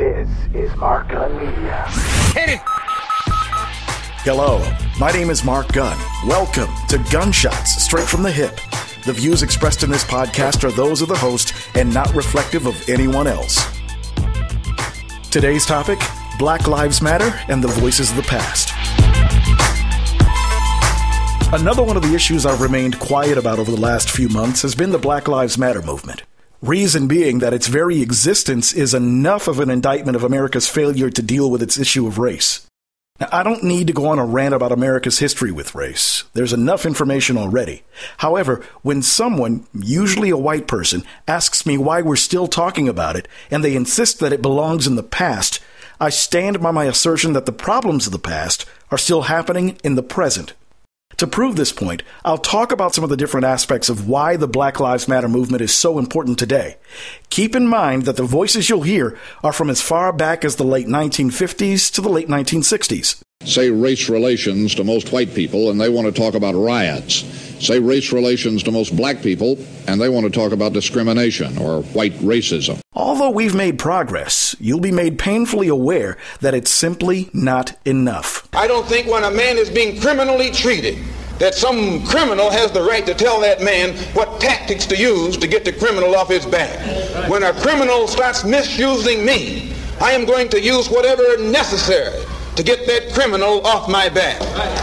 This is Mark Gunn Media. Hit it! Hello, my name is Mark Gunn. Welcome to Gunshots Straight from the Hip. The views expressed in this podcast are those of the host and not reflective of anyone else. Today's topic, Black Lives Matter and the voices of the past. Another one of the issues I've remained quiet about over the last few months has been the Black Lives Matter movement. Reason being that its very existence is enough of an indictment of America's failure to deal with its issue of race. Now, I don't need to go on a rant about America's history with race. There's enough information already. However, when someone, usually a white person, asks me why we're still talking about it, and they insist that it belongs in the past, I stand by my assertion that the problems of the past are still happening in the present. To prove this point, I'll talk about some of the different aspects of why the Black Lives Matter movement is so important today. Keep in mind that the voices you'll hear are from as far back as the late 1950s to the late 1960s. Say race relations to most white people, and they want to talk about riots. Say race relations to most black people, and they want to talk about discrimination or white racism. Although we've made progress, you'll be made painfully aware that it's simply not enough. I don't think when a man is being criminally treated, that some criminal has the right to tell that man what tactics to use to get the criminal off his back. When a criminal starts misusing me, I am going to use whatever necessary to get that criminal off my back.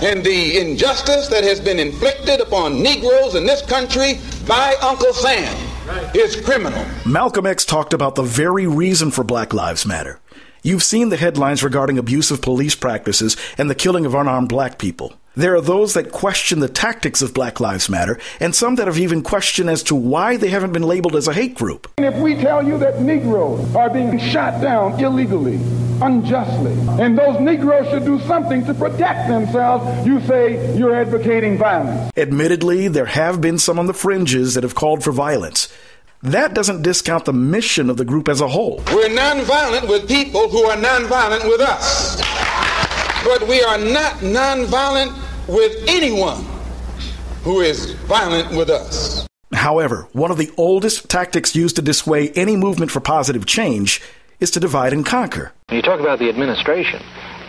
And the injustice that has been inflicted upon Negroes in this country by Uncle Sam is criminal. Malcolm X talked about the very reason for Black Lives Matter. You've seen the headlines regarding abusive police practices and the killing of unarmed black people. There are those that question the tactics of Black Lives Matter, and some that have even questioned as to why they haven't been labeled as a hate group. And if we tell you that Negroes are being shot down illegally, unjustly, and those Negroes should do something to protect themselves, you say you're advocating violence. Admittedly, there have been some on the fringes that have called for violence. That doesn't discount the mission of the group as a whole. We're nonviolent with people who are nonviolent with us. But we are not nonviolent with anyone who is violent with us. However, one of the oldest tactics used to dissuade any movement for positive change is to divide and conquer. When you talk about the administration,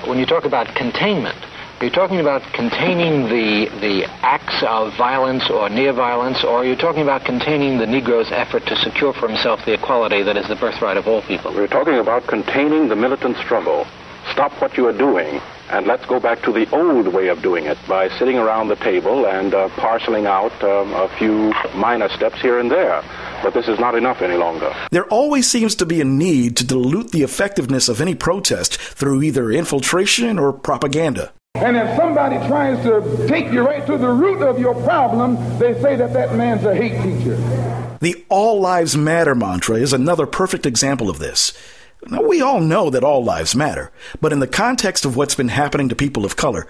when you talk about containment, are you talking about containing the acts of violence or near violence, or are you talking about containing the Negro's effort to secure for himself the equality that is the birthright of all people? We're talking about containing the militant struggle. Stop what you are doing, and let's go back to the old way of doing it by sitting around the table and parceling out a few minor steps here and there. But this is not enough any longer. There always seems to be a need to dilute the effectiveness of any protest through either infiltration or propaganda. And if somebody tries to take you right to the root of your problem, they say that that man's a hate teacher. The All Lives Matter mantra is another perfect example of this. Now, we all know that all lives matter, but in the context of what's been happening to people of color,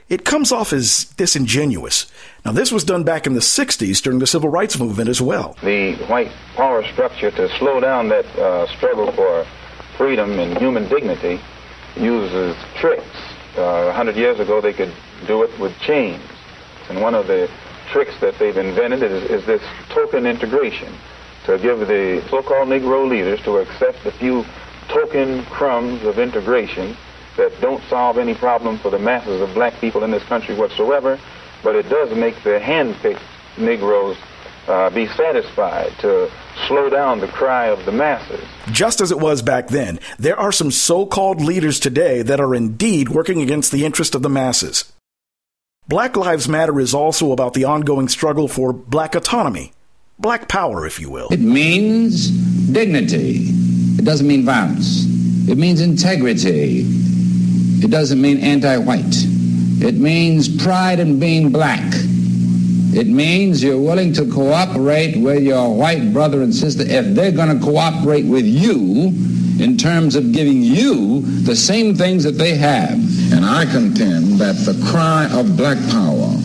it comes off as disingenuous. Now, this was done back in the 60s during the Civil Rights Movement as well. The white power structure, to slow down that struggle for freedom and human dignity, uses tricks. 100 years ago, they could do it with chains. And one of the tricks that they've invented is this token integration, to give the so-called Negro leaders to accept a few token crumbs of integration that don't solve any problem for the masses of black people in this country whatsoever, but it does make the hand-picked Negroes be satisfied to slow down the cry of the masses. Just as it was back then, there are some so-called leaders today that are indeed working against the interest of the masses. Black Lives Matter is also about the ongoing struggle for black autonomy, black power, if you will. It means dignity. It doesn't mean violence. It means integrity. It doesn't mean anti-white. It means pride in being black. It means you're willing to cooperate with your white brother and sister if they're going to cooperate with you in terms of giving you the same things that they have. And I contend that the cry of black power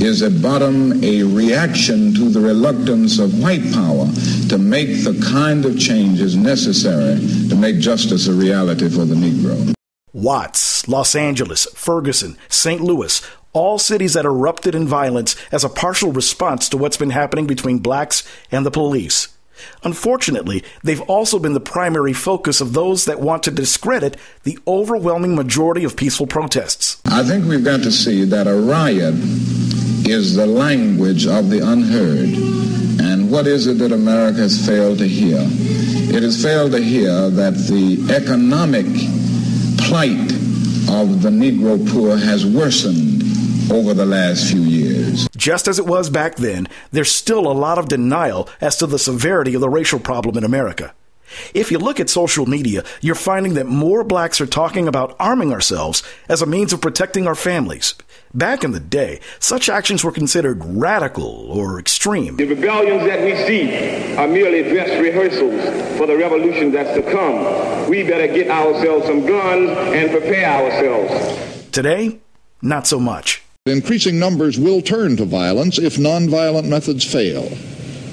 is at bottom a reaction to the reluctance of white power to make the kind of changes necessary to make justice a reality for the Negro. Watts, Los Angeles, Ferguson, St. Louis, all cities that erupted in violence as a partial response to what's been happening between blacks and the police. Unfortunately, they've also been the primary focus of those that want to discredit the overwhelming majority of peaceful protests. I think we've got to see that a riot is the language of the unheard. And what is it that America has failed to hear? It has failed to hear that the economic plight of the Negro poor has worsened over the last few years. Just as it was back then, there's still a lot of denial as to the severity of the racial problem in America. If you look at social media, you're finding that more blacks are talking about arming ourselves as a means of protecting our families. Back in the day, such actions were considered radical or extreme. The rebellions that we see are merely dress rehearsals for the revolution that's to come. We better get ourselves some guns and prepare ourselves. Today, not so much. Increasing numbers will turn to violence if nonviolent methods fail.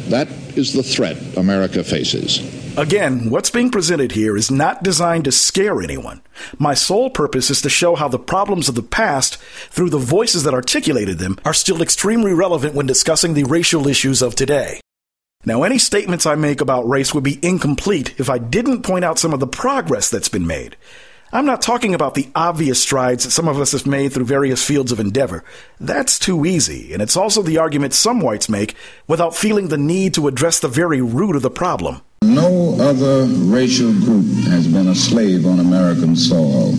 That is the threat America faces. Again, what's being presented here is not designed to scare anyone. My sole purpose is to show how the problems of the past, through the voices that articulated them, are still extremely relevant when discussing the racial issues of today. Now, any statements I make about race would be incomplete if I didn't point out some of the progress that's been made. I'm not talking about the obvious strides that some of us have made through various fields of endeavor. That's too easy, and it's also the argument some whites make without feeling the need to address the very root of the problem. No other racial group has been a slave on American soil.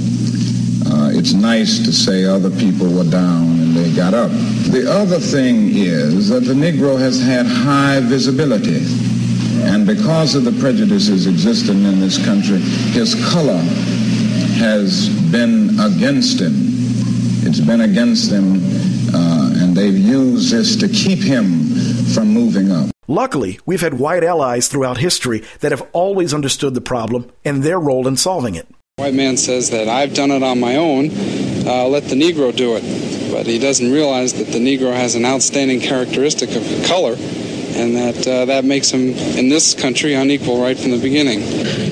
It's nice to say other people were down and they got up. The other thing is that the Negro has had high visibility. And because of the prejudices existing in this country, his color has been against him. It's been against them, and they've used this to keep him from moving up. Luckily, we've had white allies throughout history that have always understood the problem and their role in solving it. White man says that I've done it on my own, let the Negro do it. But he doesn't realize that the Negro has an outstanding characteristic of color, and that makes him, in this country, unequal right from the beginning.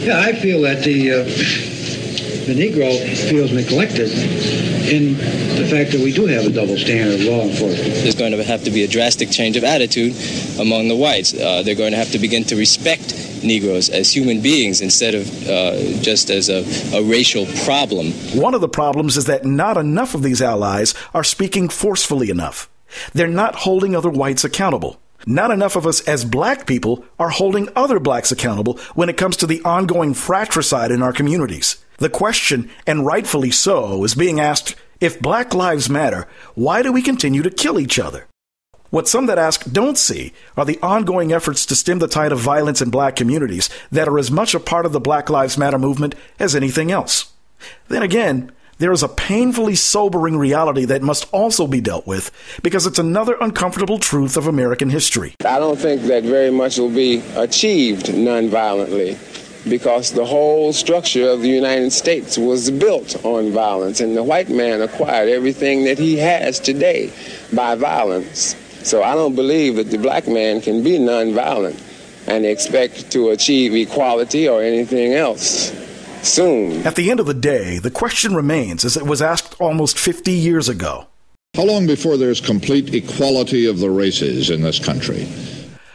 Yeah, I feel that the Negro feels neglected in the fact that we do have a double standard of law enforcement. There's going to have to be a drastic change of attitude among the whites. They're going to have to begin to respect Negroes as human beings instead of just as a racial problem. One of the problems is that not enough of these allies are speaking forcefully enough. They're not holding other whites accountable. Not enough of us as black people are holding other blacks accountable when it comes to the ongoing fratricide in our communities. The question, and rightfully so, is being asked, if Black Lives Matter, why do we continue to kill each other? What some that ask don't see are the ongoing efforts to stem the tide of violence in black communities that are as much a part of the Black Lives Matter movement as anything else. Then again, there is a painfully sobering reality that must also be dealt with because it's another uncomfortable truth of American history. I don't think that very much will be achieved nonviolently, because the whole structure of the United States was built on violence, and the white man acquired everything that he has today by violence. So I don't believe that the black man can be nonviolent and expect to achieve equality or anything else soon. At the end of the day, the question remains as it was asked almost 50 years ago. How long before there's complete equality of the races in this country?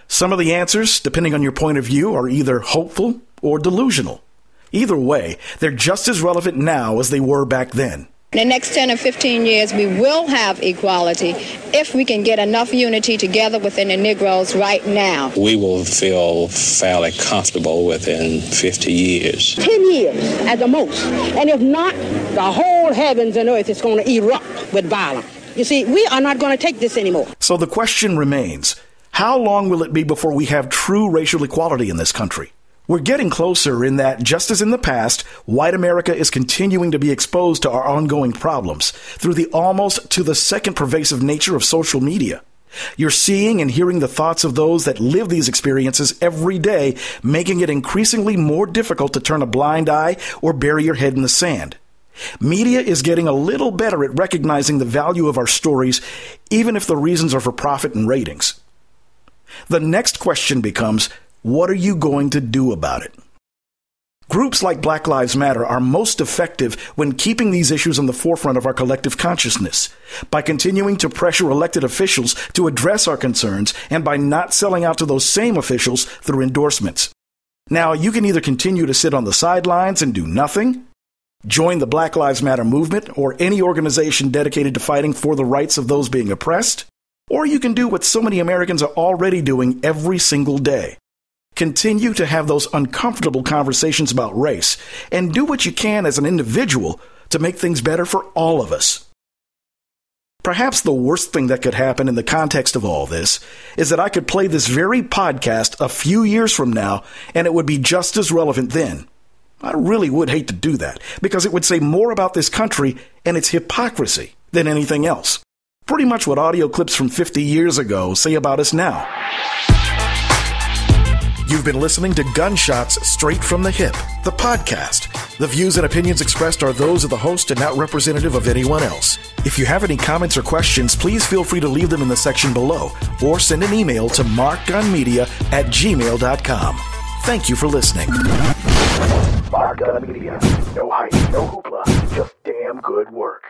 Some of the answers, depending on your point of view, are either hopeful or delusional. Either way, they're just as relevant now as they were back then. In the next 10 or 15 years, we will have equality if we can get enough unity together within the Negroes right now. We will feel fairly comfortable within 50 years. 10 years at the most. And if not, the whole heavens and earth is going to erupt with violence. You see, we are not going to take this anymore. So the question remains, how long will it be before we have true racial equality in this country? We're getting closer in that, just as in the past, white America is continuing to be exposed to our ongoing problems through the almost to the second pervasive nature of social media. You're seeing and hearing the thoughts of those that live these experiences every day, making it increasingly more difficult to turn a blind eye or bury your head in the sand. Media is getting a little better at recognizing the value of our stories, even if the reasons are for profit and ratings. The next question becomes, what are you going to do about it? Groups like Black Lives Matter are most effective when keeping these issues in the forefront of our collective consciousness, by continuing to pressure elected officials to address our concerns, and by not selling out to those same officials through endorsements. Now, you can either continue to sit on the sidelines and do nothing, join the Black Lives Matter movement or any organization dedicated to fighting for the rights of those being oppressed, or you can do what so many Americans are already doing every single day. Continue to have those uncomfortable conversations about race and do what you can as an individual to make things better for all of us. Perhaps the worst thing that could happen in the context of all this is that I could play this very podcast a few years from now and it would be just as relevant then. I really would hate to do that because it would say more about this country and its hypocrisy than anything else. Pretty much what audio clips from 50 years ago say about us now. You've been listening to Gunshots Straight from the Hip, the podcast. The views and opinions expressed are those of the host and not representative of anyone else. If you have any comments or questions, please feel free to leave them in the section below or send an email to markgunmedia@gmail.com. Thank you for listening. Mark Gun Media. No hype, no hoopla, just damn good work.